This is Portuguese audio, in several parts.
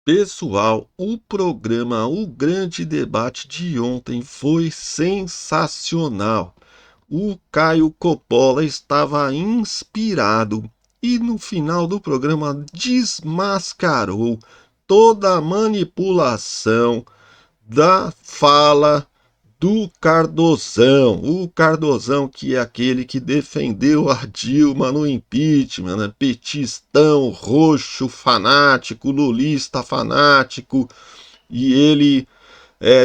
Pessoal, o programa O Grande Debate de ontem foi sensacional. O Caio Coppola estava inspirado e no final do programa desmascarou toda a manipulação da fala do Cardozão. O Cardozão, que é aquele que defendeu a Dilma no impeachment, né? Petistão, roxo, fanático, lulista fanático. E ele,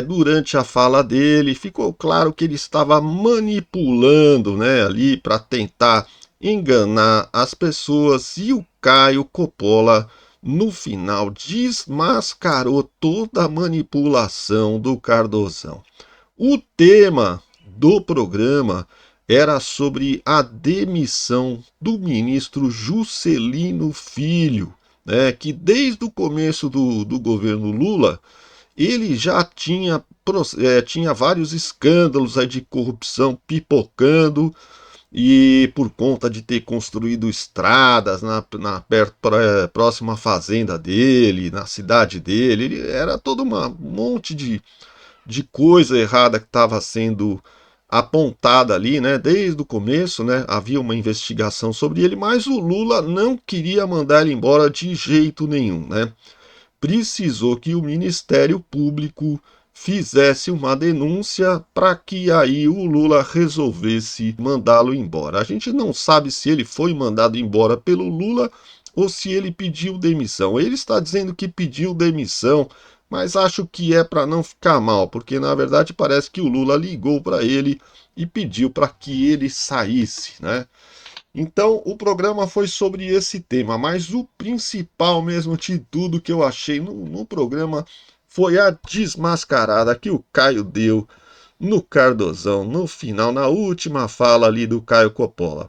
durante a fala dele, ficou claro que ele estava manipulando, né, ali para tentar enganar as pessoas. E o Caio Coppola no final desmascarou toda a manipulação do Cardozão. O tema do programa era sobre a demissão do ministro Juscelino Filho, né, que desde o começo do governo Lula ele já tinha vários escândalos aí de corrupção pipocando, e por conta de ter construído estradas próxima à fazenda dele, na cidade dele, ele era todo um monte de coisa errada que estava sendo apontada ali, né? Desde o começo, né? Havia uma investigação sobre ele, mas o Lula não queria mandar ele embora de jeito nenhum, né? Precisou que o Ministério Público fizesse uma denúncia para que aí o Lula resolvesse mandá-lo embora. A gente não sabe se ele foi mandado embora pelo Lula ou se ele pediu demissão. Ele está dizendo que pediu demissão, mas acho que é para não ficar mal, porque na verdade parece que o Lula ligou para ele e pediu para que ele saísse, né? Então, o programa foi sobre esse tema, mas o principal mesmo de tudo que eu achei no programa foi a desmascarada que o Caio deu no Cardozão, no final, na última fala ali do Caio Coppola.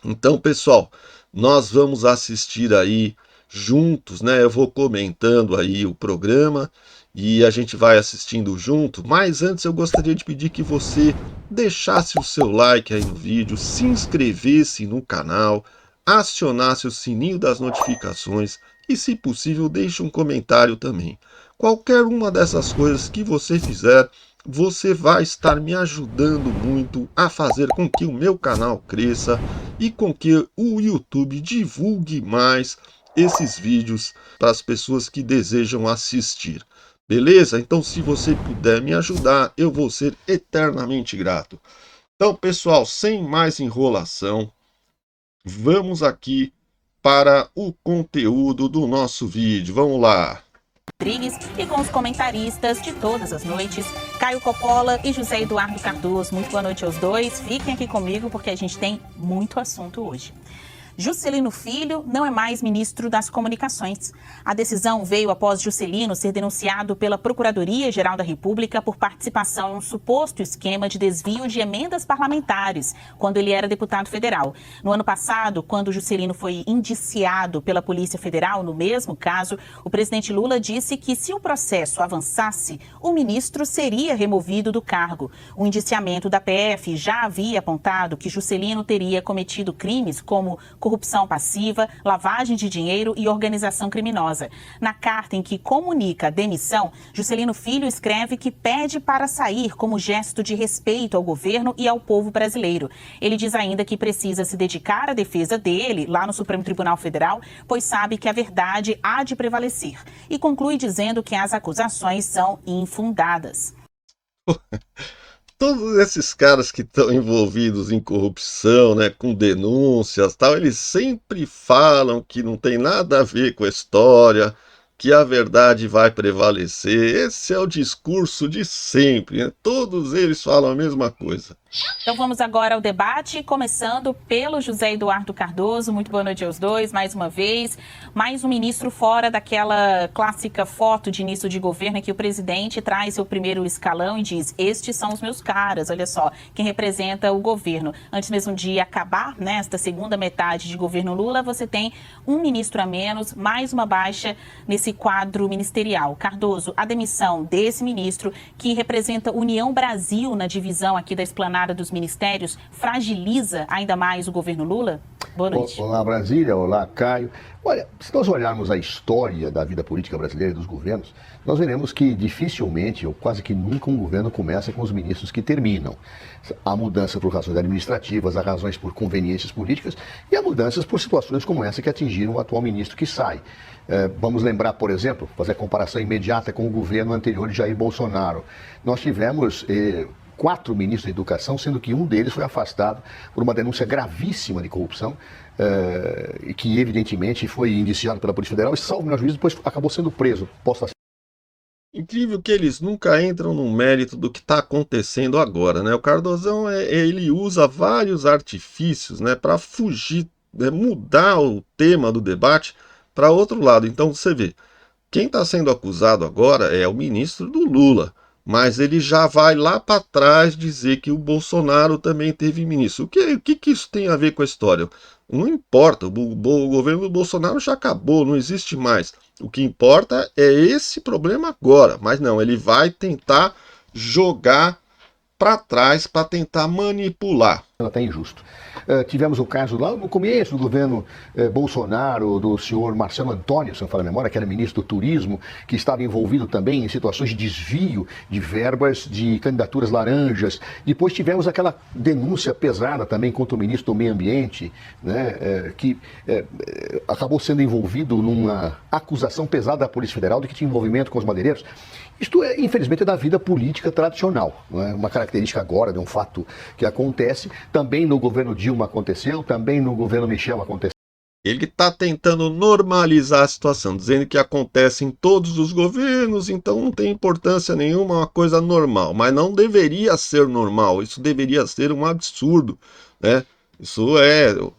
Então, pessoal, nós vamos assistir aí juntos, né? Eu vou comentando aí o programa e a gente vai assistindo junto. Mas antes eu gostaria de pedir que você deixasse o seu like aí no vídeo, se inscrevesse no canal, acionasse o sininho das notificações e, se possível, deixe um comentário também. Qualquer uma dessas coisas que você fizer, você vai estar me ajudando muito a fazer com que o meu canal cresça e com que o YouTube divulgue mais esses vídeos para as pessoas que desejam assistir. Beleza? Então, se você puder me ajudar, eu vou ser eternamente grato. Então, pessoal, sem mais enrolação, vamos aqui para o conteúdo do nosso vídeo. Vamos lá! Rodrigues e com os comentaristas de todas as noites, Caio Coppola e José Eduardo Cardoso. Muito boa noite aos dois. Fiquem aqui comigo porque a gente tem muito assunto hoje. Juscelino Filho não é mais ministro das Comunicações. A decisão veio após Juscelino ser denunciado pela Procuradoria-Geral da República por participação em um suposto esquema de desvio de emendas parlamentares, quando ele era deputado federal. No ano passado, quando Juscelino foi indiciado pela Polícia Federal, no mesmo caso, o presidente Lula disse que se o processo avançasse, o ministro seria removido do cargo. O indiciamento da PF já havia apontado que Juscelino teria cometido crimes como corrupção passiva, lavagem de dinheiro e organização criminosa. Na carta em que comunica a demissão, Juscelino Filho escreve que pede para sair como gesto de respeito ao governo e ao povo brasileiro. Ele diz ainda que precisa se dedicar à defesa dele, lá no Supremo Tribunal Federal, pois sabe que a verdade há de prevalecer. E conclui dizendo que as acusações são infundadas. Todos esses caras que estão envolvidos em corrupção, né, com denúncias, tal, eles sempre falam que não tem nada a ver com a história, que a verdade vai prevalecer. Esse é o discurso de sempre, né? Todos eles falam a mesma coisa. Então vamos agora ao debate, começando pelo José Eduardo Cardoso. Muito boa noite aos dois, mais uma vez. Mais um ministro fora daquela clássica foto de início de governo em que o presidente traz seu primeiro escalão e diz: estes são os meus caras, olha só, quem representa o governo. Antes mesmo de acabar nesta segunda metade de governo Lula, você tem um ministro a menos, mais uma baixa nesse quadro ministerial. Cardoso, a demissão desse ministro, que representa União Brasil na divisão aqui da Esplanada retomada dos ministérios fragiliza ainda mais o governo Lula? Boa noite. Olá, Brasília. Olá, Caio. Olha, se nós olharmos a história da vida política brasileira e dos governos, nós veremos que dificilmente, ou quase que nunca, um governo começa com os ministros que terminam. Há mudança por razões administrativas, há razões por conveniências políticas e há mudanças por situações como essa que atingiram o atual ministro que sai. Vamos lembrar, por exemplo, fazer a comparação imediata com o governo anterior de Jair Bolsonaro. Nós tivemos 4 ministros da educação, sendo que um deles foi afastado por uma denúncia gravíssima de corrupção, e que evidentemente foi indiciado pela Polícia Federal e, salvo meu juízo, depois acabou sendo preso. Incrível que eles nunca entram no mérito do que está acontecendo agora, né? O Cardozão, ele usa vários artifícios, né, para fugir, mudar o tema do debate para outro lado. Então você vê, quem está sendo acusado agora é o ministro do Lula, mas ele já vai lá para trás dizer que o Bolsonaro também teve ministro. O que isso tem a ver com a história? Não importa, o governo do Bolsonaro já acabou, não existe mais. O que importa é esse problema agora, mas não, ele vai tentar jogar para trás para tentar manipular. Até injusto. Tivemos o caso lá no começo do governo Bolsonaro, do senhor Marcelo Antônio, se não falo a memória, que era ministro do Turismo, que estava envolvido também em situações de desvio de verbas de candidaturas laranjas. Depois tivemos aquela denúncia pesada também contra o ministro do Meio Ambiente, né, que acabou sendo envolvido numa acusação pesada da Polícia Federal de que tinha envolvimento com os madeireiros. Isto, infelizmente, é da vida política tradicional. Não é uma característica agora de um fato que acontece. Também no governo Dilma aconteceu, também no governo Michel aconteceu. Ele está tentando normalizar a situação, dizendo que acontece em todos os governos, então não tem importância nenhuma, é uma coisa normal. Mas não deveria ser normal, isso deveria ser um absurdo, né?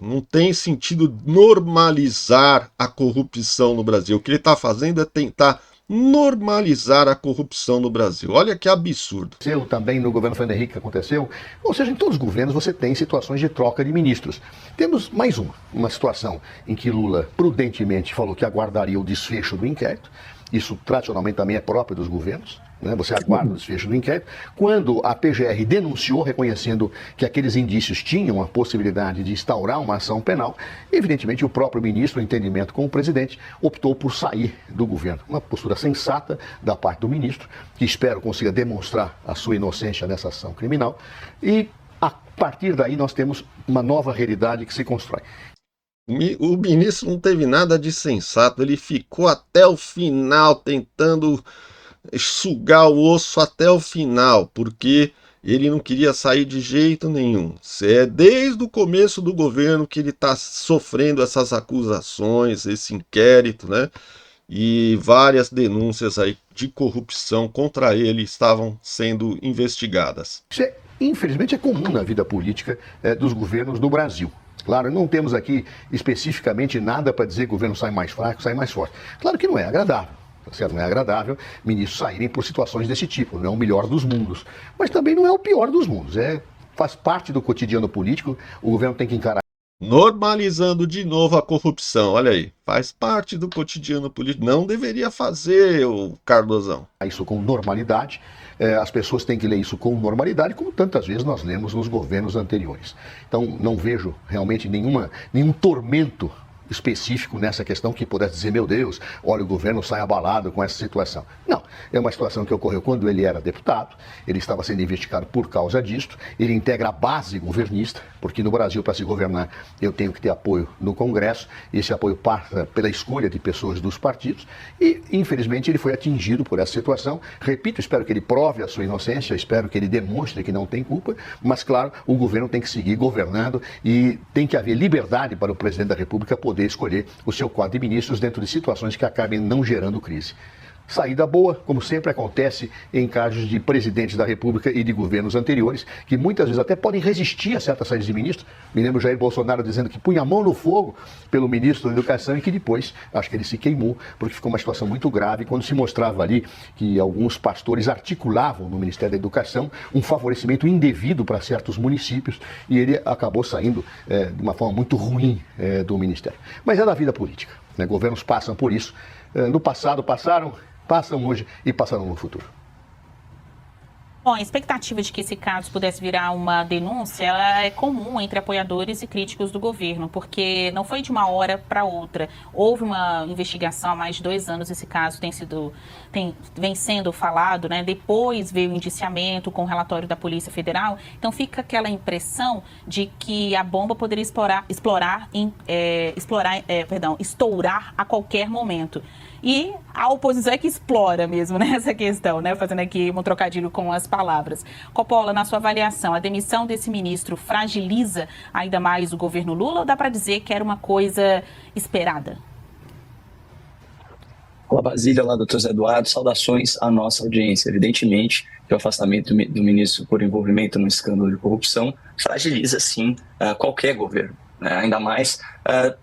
Não tem sentido normalizar a corrupção no Brasil. O que ele está fazendo é tentar normalizar a corrupção no Brasil. Olha que absurdo. Também no governo Fernando Henrique aconteceu. Ou seja, em todos os governos você tem situações de troca de ministros. Temos mais uma situação em que Lula prudentemente falou que aguardaria o desfecho do inquérito. Isso tradicionalmente também é próprio dos governos, né? Você aguarda o desfecho do inquérito. Quando a PGR denunciou, reconhecendo que aqueles indícios tinham a possibilidade de instaurar uma ação penal, evidentemente o próprio ministro, em entendimento com o presidente, optou por sair do governo. Uma postura sensata da parte do ministro, que espero consiga demonstrar a sua inocência nessa ação criminal. E a partir daí nós temos uma nova realidade que se constrói. O ministro não teve nada de sensato, ele ficou até o final tentando sugar o osso até o final, porque ele não queria sair de jeito nenhum. É desde o começo do governo que ele está sofrendo essas acusações, esse inquérito, né? E várias denúncias aí de corrupção contra ele estavam sendo investigadas. Isso, infelizmente, é comum na vida política dos governos do Brasil. Claro, não temos aqui especificamente nada para dizer que o governo sai mais fraco, sai mais forte. Claro que não é agradável, tá certo? Não é agradável ministros saírem por situações desse tipo, não é o melhor dos mundos. Mas também não é o pior dos mundos, faz parte do cotidiano político, o governo tem que encarar. Normalizando de novo a corrupção, olha aí, faz parte do cotidiano político, não deveria fazer, o Cardozão. Isso com normalidade, as pessoas têm que ler isso com normalidade, como tantas vezes nós lemos nos governos anteriores. Então não vejo realmente nenhum tormento específico nessa questão que pudesse dizer, meu Deus, olha, o governo sai abalado com essa situação. Não, é uma situação que ocorreu quando ele era deputado, ele estava sendo investigado por causa disto, ele integra a base governista, porque no Brasil, para se governar, eu tenho que ter apoio no Congresso, e esse apoio passa pela escolha de pessoas dos partidos, e infelizmente ele foi atingido por essa situação. Repito, espero que ele prove a sua inocência, espero que ele demonstre que não tem culpa, mas claro, o governo tem que seguir governando e tem que haver liberdade para o presidente da República poder escolher o seu quadro de ministros dentro de situações que acabem não gerando crise. Saída boa, como sempre acontece em casos de presidentes da República e de governos anteriores, que muitas vezes até podem resistir a certas saídas de ministro. Me lembro Jair Bolsonaro dizendo que punha a mão no fogo pelo ministro da Educação e que depois, acho que ele se queimou, porque ficou uma situação muito grave quando se mostrava ali que alguns pastores articulavam no Ministério da Educação um favorecimento indevido para certos municípios e ele acabou saindo de uma forma muito ruim do Ministério. Mas é da vida política, né? Governos passam por isso. No passado passaram, passam hoje e passarão no futuro. Bom, a expectativa de que esse caso pudesse virar uma denúncia, ela é comum entre apoiadores e críticos do governo, porque não foi de uma hora para outra. Houve uma investigação há mais de 2 anos, esse caso vem sendo falado, né? Depois veio o indiciamento com o relatório da Polícia Federal. Então fica aquela impressão de que a bomba poderia estourar a qualquer momento. E a oposição é que explora mesmo, né, essa questão, né? Fazendo aqui um trocadilho com as palavras. Coppola, na sua avaliação, a demissão desse ministro fragiliza ainda mais o governo Lula ou dá para dizer que era uma coisa esperada? Olá, Basília, olá, doutor Zé Eduardo, saudações à nossa audiência. Evidentemente que o afastamento do ministro por envolvimento no escândalo de corrupção fragiliza, sim, qualquer governo, né? Ainda mais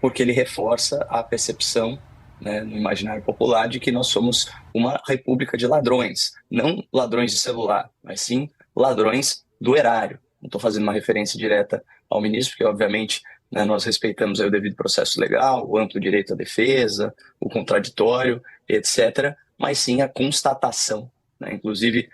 porque ele reforça a percepção, né, no imaginário popular de que nós somos uma república de ladrões, não ladrões de celular, mas sim ladrões do erário. Não estou fazendo uma referência direta ao ministro, porque obviamente, né, nós respeitamos aí o devido processo legal, o amplo direito à defesa, o contraditório, etc., mas sim a constatação, né, inclusive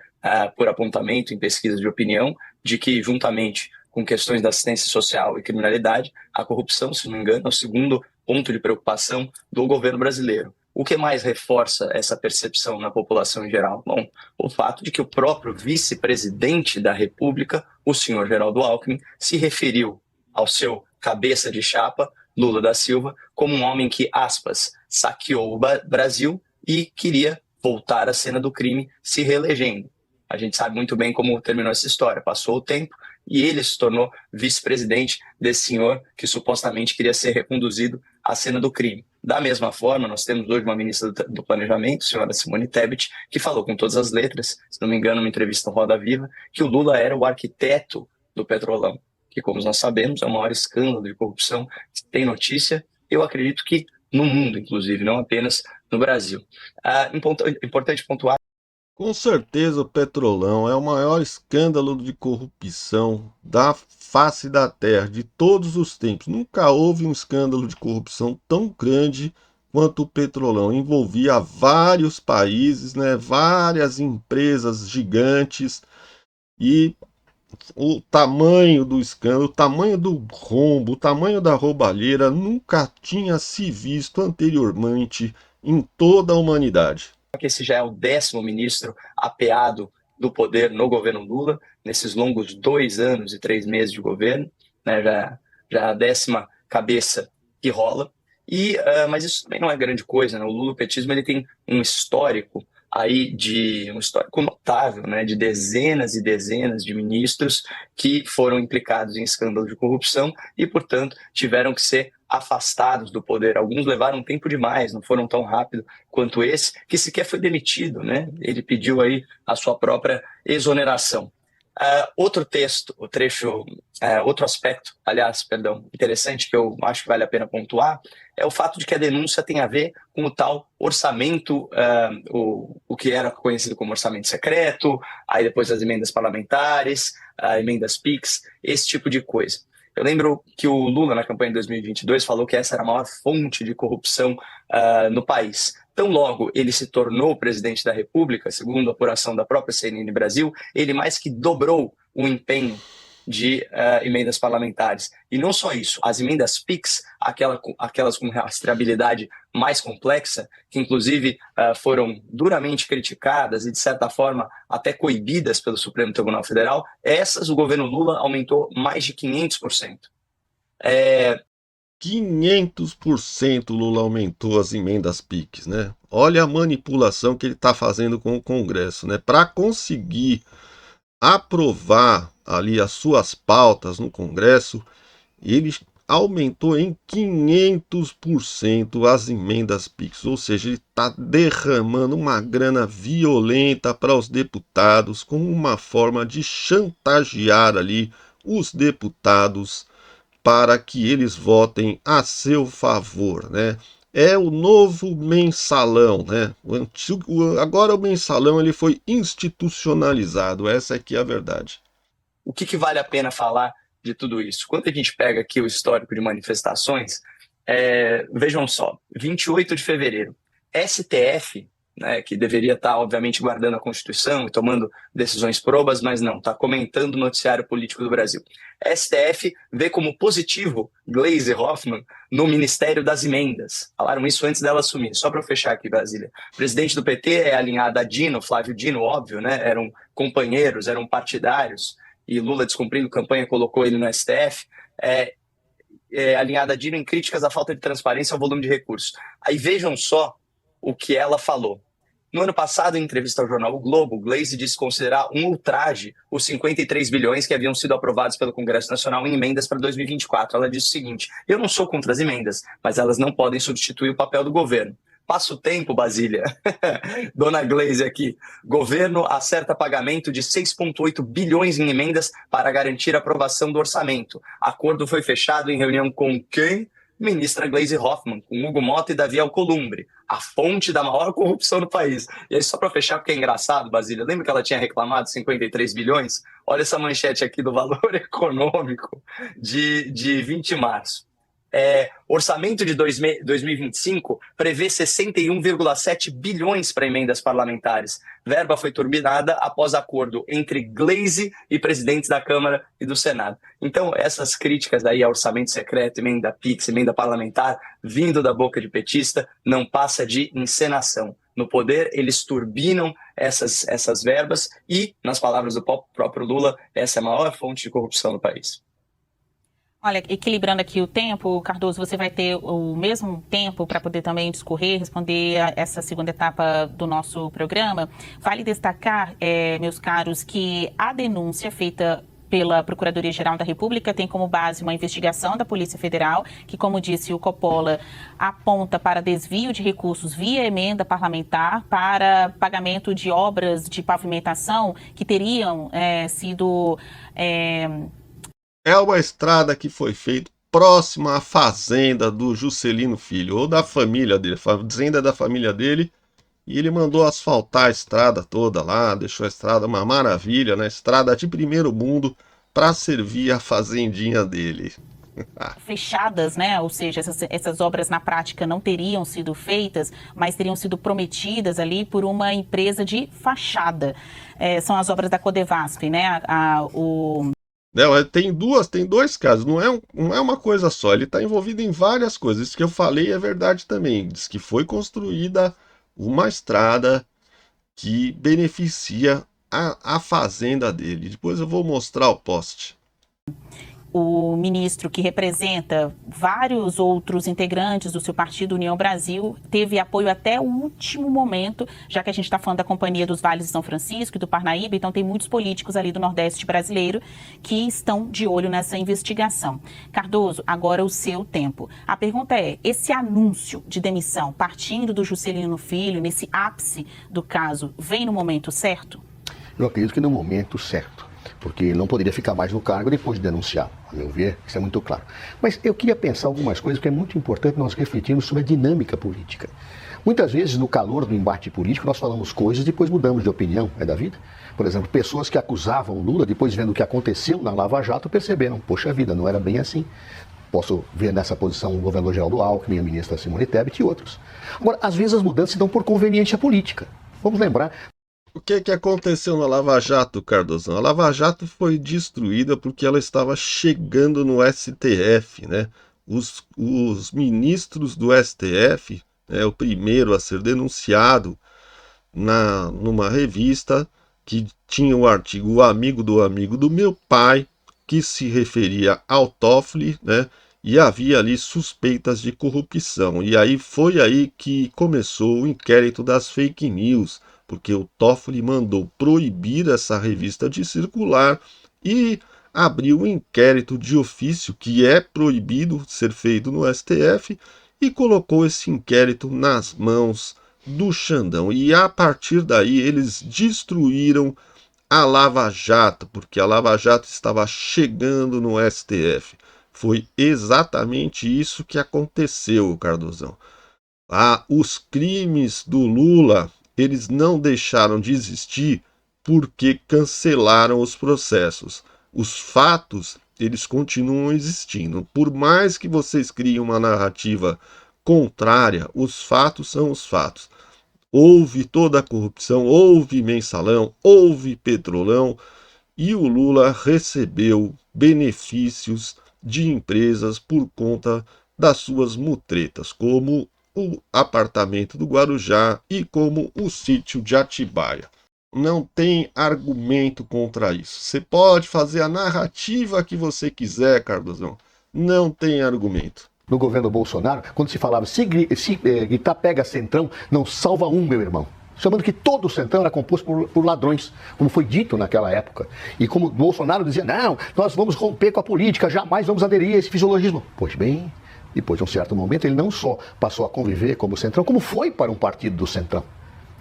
por apontamento em pesquisas de opinião, de que juntamente com questões da assistência social e criminalidade, a corrupção, se não me engano, é o segundo ponto de preocupação do governo brasileiro. O que mais reforça essa percepção na população em geral? Bom, o fato de que o próprio vice-presidente da República, o senhor Geraldo Alckmin, se referiu ao seu cabeça de chapa, Lula da Silva, como um homem que, aspas, saqueou o Brasil e queria voltar à cena do crime se reelegendo. A gente sabe muito bem como terminou essa história. Passou o tempo e ele se tornou vice-presidente desse senhor que supostamente queria ser reconduzido à cena do crime. Da mesma forma, nós temos hoje uma ministra do Planejamento, a senhora Simone Tebet, que falou com todas as letras, se não me engano, numa entrevista no Roda Viva, que o Lula era o arquiteto do Petrolão, que, como nós sabemos, é o maior escândalo de corrupção que tem notícia, eu acredito que no mundo, inclusive, não apenas no Brasil. Importante pontuar. Com certeza o Petrolão é o maior escândalo de corrupção da face da Terra de todos os tempos. Nunca houve um escândalo de corrupção tão grande quanto o Petrolão. Envolvia vários países, né, várias empresas gigantes e o tamanho do escândalo, o tamanho do rombo, o tamanho da roubalheira nunca tinha se visto anteriormente em toda a humanidade. Que esse já é o 10º ministro apeado do poder no governo Lula, nesses longos 2 anos e 3 meses de governo, né, já a 10ª cabeça que rola, mas isso também não é grande coisa, né? O lulopetismo ele tem um histórico aí um histórico notável, né, de dezenas e dezenas de ministros que foram implicados em escândalos de corrupção e, portanto, tiveram que ser afastados do poder. Alguns levaram tempo demais, não foram tão rápido quanto esse, que sequer foi demitido, né? Ele pediu aí a sua própria exoneração. Outro aspecto, interessante que eu acho que vale a pena pontuar, é o fato de que a denúncia tem a ver com o tal orçamento, o que era conhecido como orçamento secreto, aí depois as emendas parlamentares, emendas PIX, esse tipo de coisa. Eu lembro que o Lula, na campanha de 2022, falou que essa era a maior fonte de corrupção no país. Tão logo ele se tornou presidente da República, segundo a apuração da própria CNN Brasil, ele mais que dobrou o empenho de emendas parlamentares. E não só isso, as emendas PIX, aquelas com rastreabilidade mais complexa, que inclusive foram duramente criticadas e, de certa forma, até coibidas pelo Supremo Tribunal Federal, essas o governo Lula aumentou mais de 500%. 500% Lula aumentou as emendas PIX, né? Olha a manipulação que ele está fazendo com o Congresso, né? Para conseguir aprovar ali as suas pautas no Congresso, ele aumentou em 500% as emendas PIX, ou seja, ele está derramando uma grana violenta para os deputados como uma forma de chantagear ali os deputados para que eles votem a seu favor, né? É o novo mensalão, né? Agora o mensalão ele foi institucionalizado, essa aqui é a verdade. O que vale a pena falar de tudo isso? Quando a gente pega aqui o histórico de manifestações, vejam só, 28 de fevereiro, STF né, que deveria estar, obviamente, guardando a Constituição e tomando decisões probas, mas não, está comentando o noticiário político do Brasil. STF vê como positivo Gleisi Hoffmann no Ministério das Emendas. Falaram isso antes dela assumir. Só para fechar aqui, Brasília. O presidente do PT é alinhado a Dino, Flávio Dino, óbvio, né? Eram companheiros, eram partidários, e Lula, descumprindo campanha, colocou ele no STF. Alinhada a Dino em críticas à falta de transparência ao volume de recursos. Aí vejam só o que ela falou. No ano passado, em entrevista ao jornal O Globo, Gleisi disse considerar um ultraje os 53 bilhões que haviam sido aprovados pelo Congresso Nacional em emendas para 2024. Ela disse o seguinte: eu não sou contra as emendas, mas elas não podem substituir o papel do governo. Passa o tempo, Basília. Dona Gleisi aqui. Governo acerta pagamento de 6,8 bilhões em emendas para garantir a aprovação do orçamento. Acordo foi fechado em reunião com quem? Ministra Gleisi Hoffmann, com Hugo Mota e Davi Alcolumbre, a fonte da maior corrupção do país. E aí, só para fechar, porque é engraçado, Basília, lembra que ela tinha reclamado 53 bilhões? Olha essa manchete aqui do Valor Econômico de 20 de março. Orçamento de 2025 prevê 61,7 bilhões para emendas parlamentares. Verba foi turbinada após acordo entre Gleisi e presidentes da Câmara e do Senado. Então, essas críticas aí a orçamento secreto, emenda PIX, emenda parlamentar, vindo da boca de petista, não passa de encenação. No poder, eles turbinam essas verbas e, nas palavras do próprio Lula, essa é a maior fonte de corrupção no país. Olha, equilibrando aqui o tempo, Cardoso, você vai ter o mesmo tempo para poder também discorrer, responder a essa segunda etapa do nosso programa. Vale destacar, meus caros, que a denúncia feita pela Procuradoria-Geral da República tem como base uma investigação da Polícia Federal, que, como disse o Coppola, aponta para desvio de recursos via emenda parlamentar para pagamento de obras de pavimentação que teriam sido... É uma estrada que foi feita próxima à fazenda do Juscelino Filho, ou da família dele, fazenda da família dele, e ele mandou asfaltar a estrada toda lá, deixou a estrada uma maravilha, né? Estrada de primeiro mundo para servir a fazendinha dele. fechadas, né? Ou seja, essas obras na prática não teriam sido feitas, mas teriam sido prometidas ali por uma empresa de fachada. São as obras da Codevasf, né? Não, tem dois casos, não é uma coisa só, ele está envolvido em várias coisas. Isso que eu falei é verdade também. Diz que foi construída uma estrada que beneficia a fazenda dele. Depois eu vou mostrar o post. O ministro, que representa vários outros integrantes do seu partido União Brasil, teve apoio até o último momento, já que a gente está falando da Companhia dos Vales de São Francisco e do Parnaíba, então tem muitos políticos ali do Nordeste brasileiro que estão de olho nessa investigação. Cardoso, agora o seu tempo. A pergunta é, esse anúncio de demissão, partindo do Juscelino Filho, nesse ápice do caso, vem no momento certo? Eu acredito que no momento certo, porque não poderia ficar mais no cargo depois de denunciar, a meu ver, isso é muito claro. Mas eu queria pensar algumas coisas, porque é muito importante nós refletirmos sobre a dinâmica política. Muitas vezes, no calor do embate político, nós falamos coisas e depois mudamos de opinião, é da vida. Por exemplo, pessoas que acusavam Lula, depois vendo o que aconteceu na Lava Jato, perceberam, poxa vida, não era bem assim. Posso ver nessa posição o governador Geraldo Alckmin, a ministra Simone Tebet e outros. Agora, às vezes as mudanças se dão por conveniência política. Vamos lembrar... O que aconteceu na Lava Jato, Cardoso? A Lava Jato foi destruída porque ela estava chegando no STF, né? Os ministros do STF, né, o primeiro a ser denunciado numa revista que tinha o artigo O Amigo do Meu Pai, que se referia ao Toffoli, né? E havia ali suspeitas de corrupção. E aí foi aí que começou o inquérito das fake news, porque o Toffoli mandou proibir essa revista de circular e abriu um inquérito de ofício, que é proibido ser feito no STF, e colocou esse inquérito nas mãos do Xandão. E a partir daí eles destruíram a Lava Jato, porque a Lava Jato estava chegando no STF. Foi exatamente isso que aconteceu, Cardozão. Os crimes do Lula... eles não deixaram de existir porque cancelaram os processos. Os fatos, eles continuam existindo. Por mais que vocês criem uma narrativa contrária, os fatos são os fatos. houve toda a corrupção, houve mensalão, houve petrolão e o Lula recebeu benefícios de empresas por conta das suas mutretas, como o apartamento do Guarujá e como o sítio de Atibaia. Não tem argumento contra isso. Você pode fazer a narrativa que você quiser, Cardozão. Não tem argumento. No governo Bolsonaro, quando se falava, se gritar pega Centrão, não salva um, meu irmão. Chamando que todo o Centrão era composto por ladrões, como foi dito naquela época. E como Bolsonaro dizia, não, nós vamos romper com a política, jamais vamos aderir a esse fisiologismo. Pois bem, depois de um certo momento, ele não só passou a conviver como Centrão, como foi para um partido do Centrão,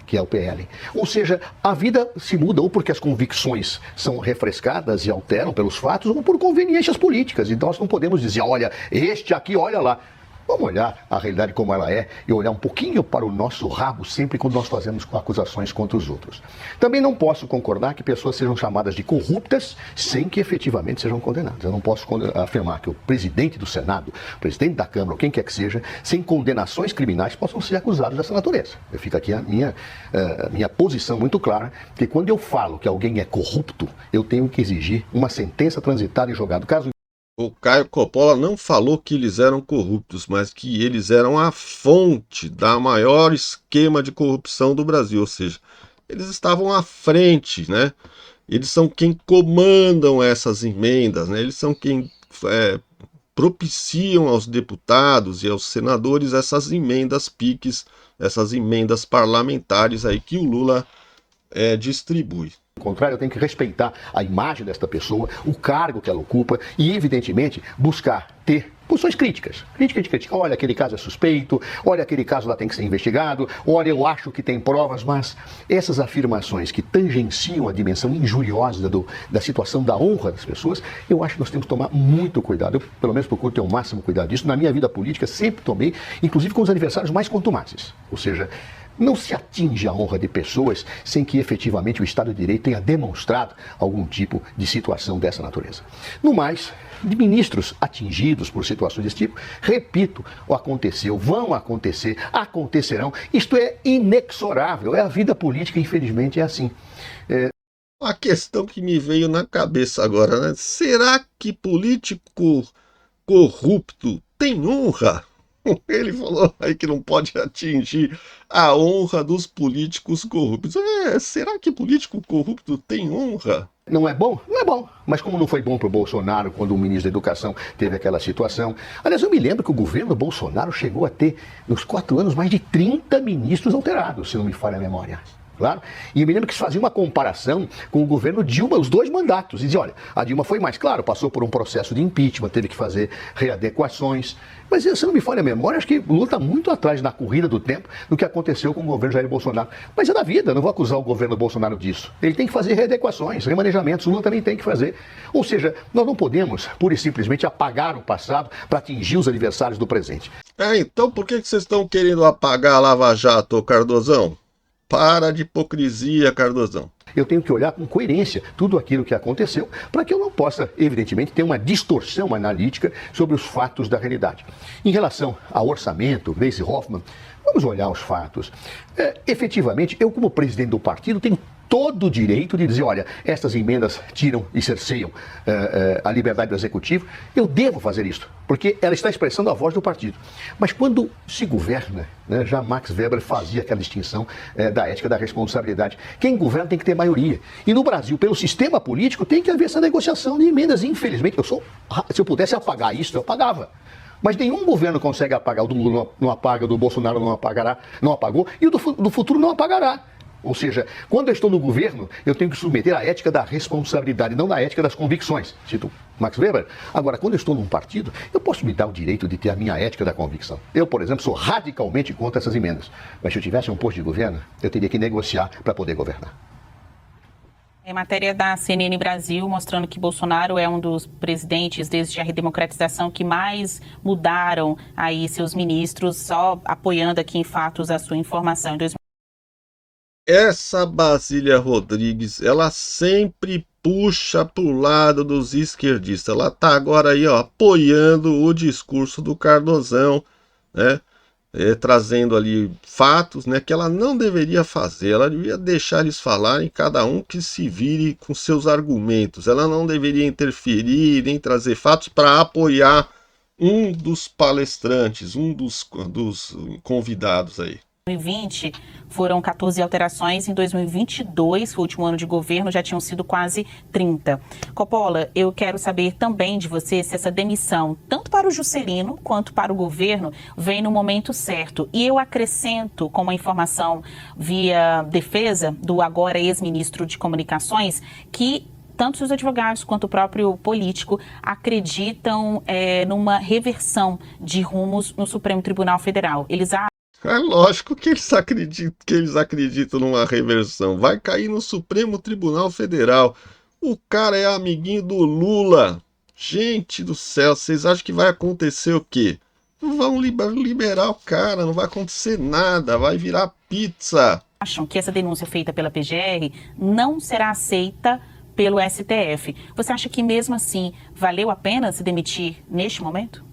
que é o PL. Ou seja, a vida se muda ou porque as convicções são refrescadas e alteram pelos fatos, ou por conveniências políticas. Então nós não podemos dizer, olha, este aqui, olha lá. Vamos olhar a realidade como ela é e olhar um pouquinho para o nosso rabo sempre quando nós fazemos acusações contra os outros. Também não posso concordar que pessoas sejam chamadas de corruptas sem que efetivamente sejam condenadas. Eu não posso afirmar que o presidente do Senado, o presidente da Câmara, ou quem quer que seja, sem condenações criminais, possam ser acusados dessa natureza. Eu fico aqui a minha posição muito clara, que quando eu falo que alguém é corrupto, eu tenho que exigir uma sentença transitada e jogada. Caso o Caio Coppola não falou que eles eram corruptos, mas que eles eram a fonte da maior esquema de corrupção do Brasil, ou seja, eles estavam à frente, né? Eles são quem comandam essas emendas, né? Eles são quem propiciam aos deputados e aos senadores essas emendas PICs, essas emendas parlamentares aí que o Lula distribui. Ao contrário, eu tenho que respeitar a imagem desta pessoa, o cargo que ela ocupa e, evidentemente, buscar ter posições críticas. Crítica de criticar, olha, aquele caso é suspeito, olha, aquele caso lá tem que ser investigado, olha, eu acho que tem provas, mas essas afirmações que tangenciam a dimensão injuriosa da situação da honra das pessoas, eu acho que nós temos que tomar muito cuidado. Eu, pelo menos, procuro ter o máximo cuidado disso. Na minha vida política, sempre tomei, inclusive com os adversários mais contumazes. Ou seja, não se atinge a honra de pessoas sem que efetivamente o Estado de Direito tenha demonstrado algum tipo de situação dessa natureza. No mais, de ministros atingidos por situações desse tipo, repito, aconteceu, vão acontecer, acontecerão. Isto é inexorável, é a vida política, infelizmente é assim. A questão que me veio na cabeça agora, né? Será que político corrupto tem honra? Ele falou aí que não pode atingir a honra dos políticos corruptos. Será que político corrupto tem honra? Não é bom? Não é bom. Mas como não foi bom para o Bolsonaro quando o ministro da Educação teve aquela situação. Aliás, eu me lembro que o governo Bolsonaro chegou a ter, nos 4 anos, mais de 30 ministros alterados, se não me falha a memória. Claro. E eu me lembro que se fazia uma comparação com o governo Dilma, os 2 mandatos. E dizia, olha, a Dilma foi mais, claro, passou por um processo de impeachment, teve que fazer readequações. Mas se não me falha a memória, acho que o Lula está muito atrás na corrida do tempo do que aconteceu com o governo Jair Bolsonaro. Mas é da vida, não vou acusar o governo Bolsonaro disso. Ele tem que fazer readequações, remanejamentos, o Lula também tem que fazer. Ou seja, nós não podemos, pura e simplesmente, apagar o passado para atingir os adversários do presente. Então por que vocês estão querendo apagar a Lava Jato, Cardozão? Para de hipocrisia, Cardozão. Eu tenho que olhar com coerência tudo aquilo que aconteceu para que eu não possa, evidentemente, ter uma distorção analítica sobre os fatos da realidade. Em relação ao orçamento, Gleisi Hoffmann, vamos olhar os fatos. Efetivamente, eu como presidente do partido tenho todo o direito de dizer, olha, estas emendas tiram e cerceiam a liberdade do executivo. Eu devo fazer isso, porque ela está expressando a voz do partido. Mas quando se governa, né, já Max Weber fazia aquela distinção da ética da responsabilidade. Quem governa tem que ter maioria. E no Brasil, pelo sistema político, tem que haver essa negociação de emendas. Infelizmente, se eu pudesse apagar isso, eu apagava. Mas nenhum governo consegue apagar. O do Lula não apaga, o do Bolsonaro não apagou, e o do futuro não apagará. Ou seja, quando eu estou no governo, eu tenho que submeter à ética da responsabilidade, não da ética das convicções. Cito Max Weber. Agora, quando eu estou num partido, eu posso me dar o direito de ter a minha ética da convicção. Eu, por exemplo, sou radicalmente contra essas emendas. Mas se eu tivesse um posto de governo, eu teria que negociar para poder governar. Em matéria da CNN Brasil, mostrando que Bolsonaro é um dos presidentes desde a redemocratização que mais mudaram aí seus ministros, só apoiando aqui em fatos a sua informação. Essa Basília Rodrigues, ela sempre puxa pro lado dos esquerdistas. Ela tá agora aí, ó, apoiando o discurso do Cardozão, né? trazendo ali fatos, né, que ela não deveria fazer. Ela devia deixar eles falarem, cada um que se vire com seus argumentos. Ela não deveria interferir nem trazer fatos para apoiar um dos palestrantes, um dos convidados aí. 2020 foram 14 alterações, em 2022, o último ano de governo, já tinham sido quase 30. Coppola, eu quero saber também de você se essa demissão, tanto para o Juscelino quanto para o governo, vem no momento certo. E eu acrescento com uma informação via defesa do agora ex-ministro de Comunicações, que tanto os advogados quanto o próprio político acreditam numa reversão de rumos no Supremo Tribunal Federal. É lógico que eles acreditam numa reversão. Vai cair no Supremo Tribunal Federal. O cara é amiguinho do Lula. Gente do céu, vocês acham que vai acontecer o quê? Vão liberar o cara, não vai acontecer nada, vai virar pizza. Acham que essa denúncia feita pela PGR não será aceita pelo STF. Você acha que mesmo assim valeu a pena se demitir neste momento?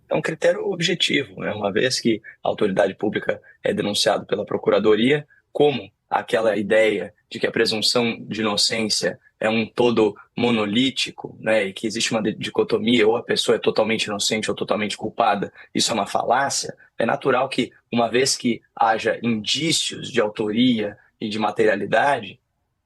É um critério objetivo, né? Uma vez que a autoridade pública é denunciada pela Procuradoria, como aquela ideia de que a presunção de inocência é um todo monolítico, né? E que existe uma dicotomia, ou a pessoa é totalmente inocente ou totalmente culpada, isso é uma falácia, é natural que, uma vez que haja indícios de autoria e de materialidade,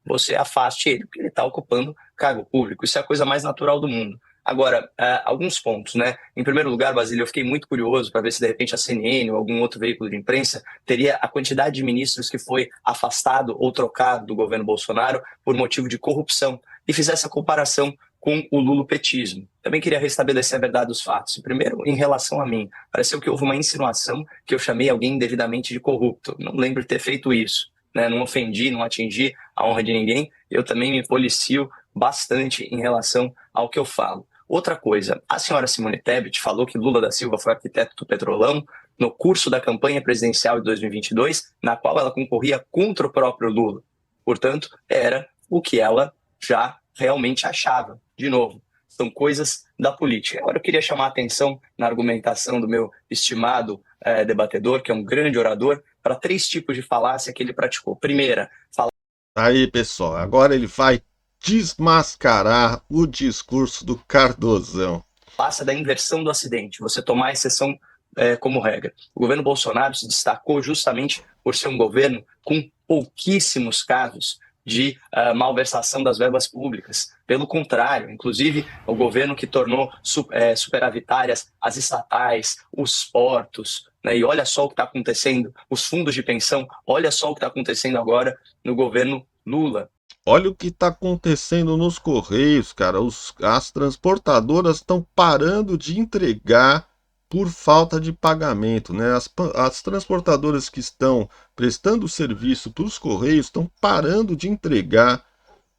você afaste ele, porque ele está ocupando cargo público. Isso é a coisa mais natural do mundo. Agora, alguns pontos, né? Em primeiro lugar, Basílio, eu fiquei muito curioso para ver se de repente a CNN ou algum outro veículo de imprensa teria a quantidade de ministros que foi afastado ou trocado do governo Bolsonaro por motivo de corrupção e fizesse a comparação com o lulopetismo. Também queria restabelecer a verdade dos fatos. Primeiro, em relação a mim, pareceu que houve uma insinuação que eu chamei alguém indevidamente de corrupto. Não lembro de ter feito isso. Né? Não ofendi, não atingi a honra de ninguém. Eu também me policio bastante em relação ao que eu falo. Outra coisa, a senhora Simone Tebet falou que Lula da Silva foi arquiteto do Petrolão no curso da campanha presidencial de 2022, na qual ela concorria contra o próprio Lula. Portanto, era o que ela já realmente achava. De novo, são coisas da política. Agora eu queria chamar a atenção na argumentação do meu estimado debatedor, que é um grande orador, para 3 tipos de falácia que ele praticou. Primeira, Aí, pessoal, agora ele vai desmascarar o discurso do Cardozão. Passa da inversão do acidente, você tomar a exceção como regra. O governo Bolsonaro se destacou justamente por ser um governo com pouquíssimos casos de malversação das verbas públicas. Pelo contrário, inclusive o governo que tornou superavitárias as estatais, os portos, né? E olha só o que está acontecendo, os fundos de pensão, olha só o que está acontecendo agora no governo Lula. Olha o que está acontecendo nos Correios, cara. As transportadoras estão parando de entregar por falta de pagamento, né? As transportadoras que estão prestando serviço para os Correios estão parando de entregar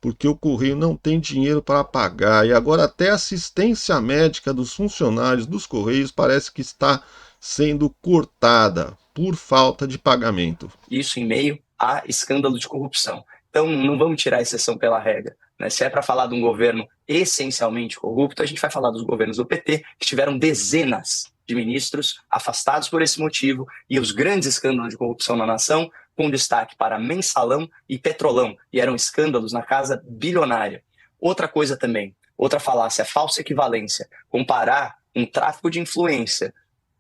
porque o Correio não tem dinheiro para pagar. E agora até a assistência médica dos funcionários dos Correios parece que está sendo cortada por falta de pagamento. Isso em meio a escândalo de corrupção. Então, não vamos tirar a exceção pela regra. Né? Se é para falar de um governo essencialmente corrupto, a gente vai falar dos governos do PT, que tiveram dezenas de ministros afastados por esse motivo, e os grandes escândalos de corrupção na nação, com destaque para Mensalão e Petrolão, e eram escândalos na casa bilionária. Outra coisa também, outra falácia, falsa equivalência, comparar um tráfico de influência,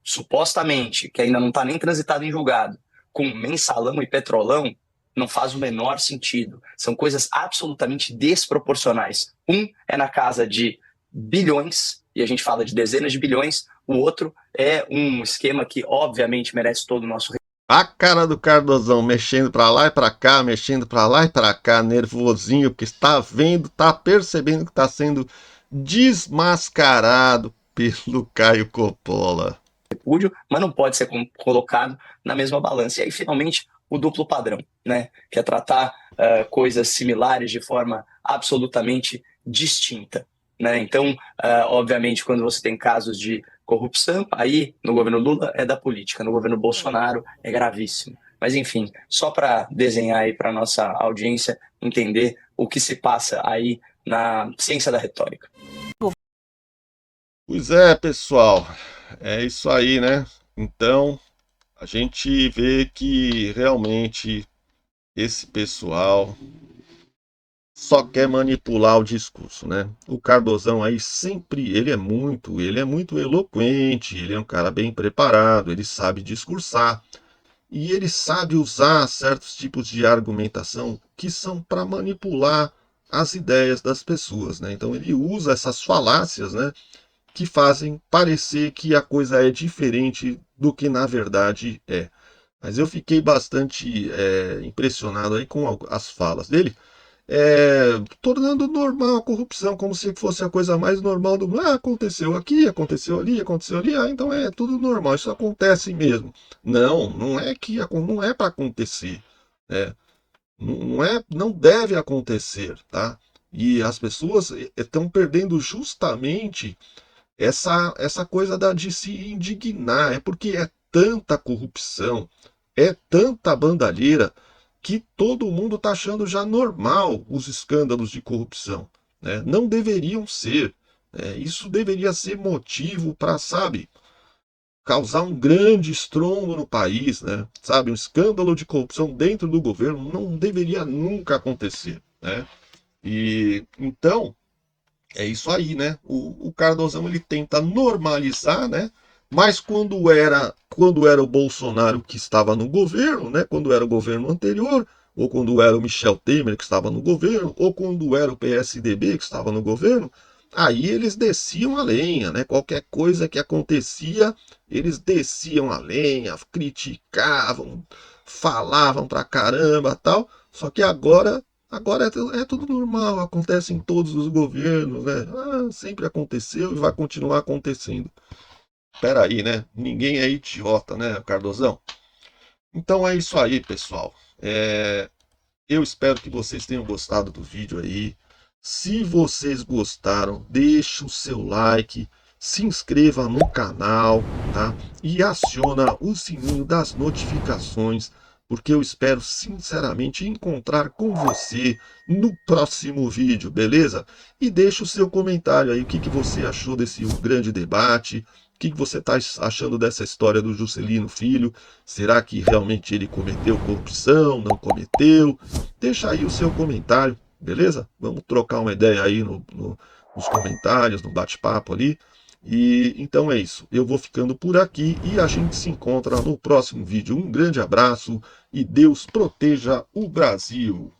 supostamente, que ainda não está nem transitado em julgado, com Mensalão e Petrolão, não faz o menor sentido. São coisas absolutamente desproporcionais. Um é na casa de bilhões, e a gente fala de dezenas de bilhões, o outro é um esquema que, obviamente, merece todo o nosso... A cara do Cardozão mexendo para lá e para cá, mexendo para lá e para cá, nervosinho, porque está vendo, está percebendo que está sendo desmascarado pelo Caio Coppola. Repúdio, mas não pode ser colocado na mesma balança. E aí, finalmente, o duplo padrão, né? Que é tratar coisas similares de forma absolutamente distinta. Né? Então, obviamente, quando você tem casos de corrupção, aí no governo Lula é da política, no governo Bolsonaro é gravíssimo. Mas, enfim, só para desenhar aí para a nossa audiência entender o que se passa aí na ciência da retórica. Pois é, pessoal, é isso aí, né? Então, a gente vê que realmente esse pessoal só quer manipular o discurso, né? O Cardozão aí sempre, ele é muito eloquente, ele é um cara bem preparado, ele sabe discursar e ele sabe usar certos tipos de argumentação que são para manipular as ideias das pessoas, né? Então ele usa essas falácias, né, que fazem parecer que a coisa é diferente do que na verdade é. Mas eu fiquei bastante impressionado aí com as falas dele, tornando normal a corrupção, como se fosse a coisa mais normal do mundo. Ah, aconteceu aqui, aconteceu ali, ah, então é tudo normal, isso acontece mesmo. Não, não é que não é para acontecer, né? Não é, não deve acontecer, tá? E as pessoas estão perdendo justamente essa coisa de se indignar, é porque é tanta corrupção, é tanta bandalheira, que todo mundo está achando já normal os escândalos de corrupção, né? Não deveriam ser. Isso deveria ser motivo para, sabe, causar um grande estrondo no país, né? Sabe, um escândalo de corrupção dentro do governo não deveria nunca acontecer, né? E então é isso aí, né? O Cardozão ele tenta normalizar, né? Mas quando era o Bolsonaro que estava no governo, né? Quando era o governo anterior, ou quando era o Michel Temer que estava no governo, ou quando era o PSDB que estava no governo, aí eles desciam a lenha, né? Qualquer coisa que acontecia, eles desciam a lenha, criticavam, falavam pra caramba, tal. Só que agora é tudo normal, acontece em todos os governos, né? Ah, sempre aconteceu e vai continuar acontecendo. Peraí, né? Ninguém é idiota, né, Cardozão? Então é isso aí, pessoal. Eu espero que vocês tenham gostado do vídeo aí. Se vocês gostaram, deixe o seu like, se inscreva no canal, tá? E aciona o sininho das notificações, porque eu espero sinceramente encontrar com você no próximo vídeo, beleza? E deixe o seu comentário aí, o que você achou desse grande debate, o que você está achando dessa história do Juscelino Filho? Será que realmente ele cometeu corrupção, não cometeu? Deixa aí o seu comentário, beleza? Vamos trocar uma ideia aí nos comentários, no bate-papo ali. E então é isso. Eu vou ficando por aqui e a gente se encontra no próximo vídeo. Um grande abraço e Deus proteja o Brasil.